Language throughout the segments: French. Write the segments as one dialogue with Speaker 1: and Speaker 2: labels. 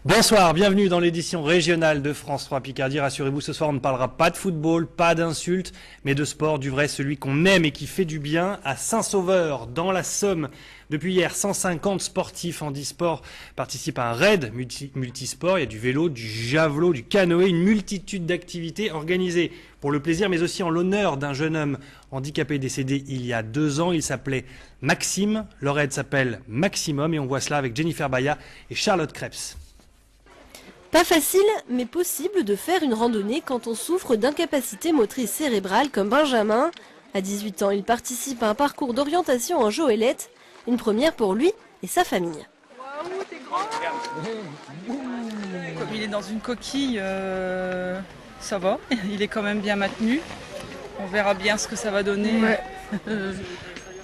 Speaker 1: Bonsoir, bienvenue dans l'édition régionale de France 3 Picardie. Rassurez-vous, ce soir on ne parlera pas de football, pas d'insultes, mais de sport, du vrai, celui qu'on aime et qui fait du bien. À Saint-Sauveur, dans la Somme, depuis hier, 150 sportifs handisport participent à un raid multisport. Il y a du vélo, du javelot, du canoë, une multitude d'activités organisées pour le plaisir, mais aussi en l'honneur d'un jeune homme handicapé décédé il y a 2 ans. Il s'appelait Maxime. Le raid s'appelle Maximum et on voit cela avec Jennifer Baya et Charlotte Krebs.
Speaker 2: Pas facile, mais possible de faire une randonnée quand on souffre d'incapacité motrice cérébrale comme Benjamin. À 18 ans, il participe à un parcours d'orientation en goélette, une première pour lui et sa famille.
Speaker 3: Waouh, t'es grand! Comme il est dans une coquille, ça va, il est quand même bien maintenu. On verra bien ce que ça va donner,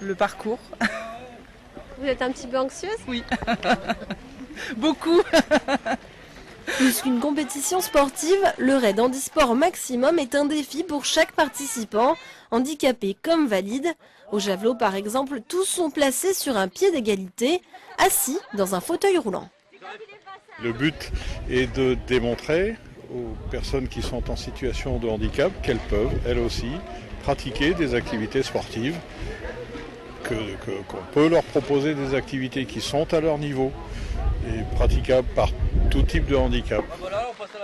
Speaker 3: le parcours.
Speaker 2: Vous êtes un petit peu anxieuse?
Speaker 3: Oui, beaucoup.
Speaker 2: Plus qu'une compétition sportive, le raid handisport Maximum est un défi pour chaque participant, handicapé comme valide. Au javelot par exemple, tous sont placés sur un pied d'égalité, assis dans un fauteuil roulant.
Speaker 4: Le but est de démontrer aux personnes qui sont en situation de handicap qu'elles peuvent, elles aussi, pratiquer des activités sportives, qu'on peut leur proposer des activités qui sont à leur niveau et praticables par tout type de handicap.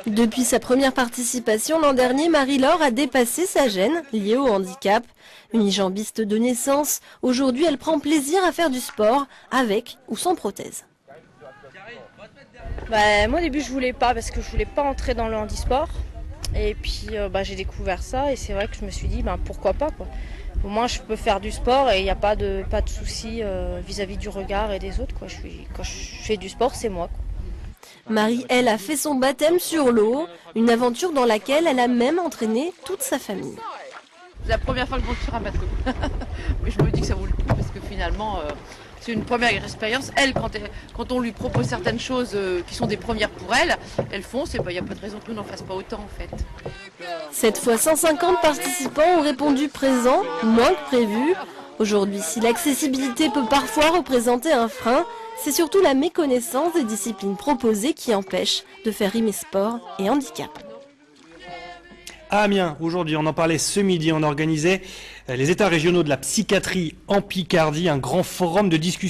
Speaker 2: Depuis sa première participation l'an dernier, Marie-Laure a dépassé sa gêne liée au handicap. Unijambiste de naissance, aujourd'hui elle prend plaisir à faire du sport avec ou sans prothèse.
Speaker 5: Moi au début je voulais pas parce que je voulais pas entrer dans le handisport. Et puis j'ai découvert ça et c'est vrai que je me suis dit pourquoi pas quoi. Au moins je peux faire du sport et il n'y a pas de soucis vis-à-vis du regard et des autres quoi. Quand je fais du sport c'est moi quoi.
Speaker 2: Marie, elle, a fait son baptême sur l'eau, une aventure dans laquelle elle a même entraîné toute sa famille.
Speaker 6: C'est la première fois que je monte sur un bateau. Mais je me dis que ça vaut le coup parce que finalement, c'est une première expérience. Elle, quand on lui propose certaines choses qui sont des premières pour elle, elles font, il n'y a pas de raison que nous n'en fassions pas autant en fait.
Speaker 2: Cette fois, 150 participants ont répondu présents, moins que prévu. Aujourd'hui, si l'accessibilité peut parfois représenter un frein, c'est surtout la méconnaissance des disciplines proposées qui empêche de faire rimer sport et handicap.
Speaker 1: À Amiens, aujourd'hui, on en parlait ce midi, on organisait les états régionaux de la psychiatrie en Picardie, un grand forum de discussion.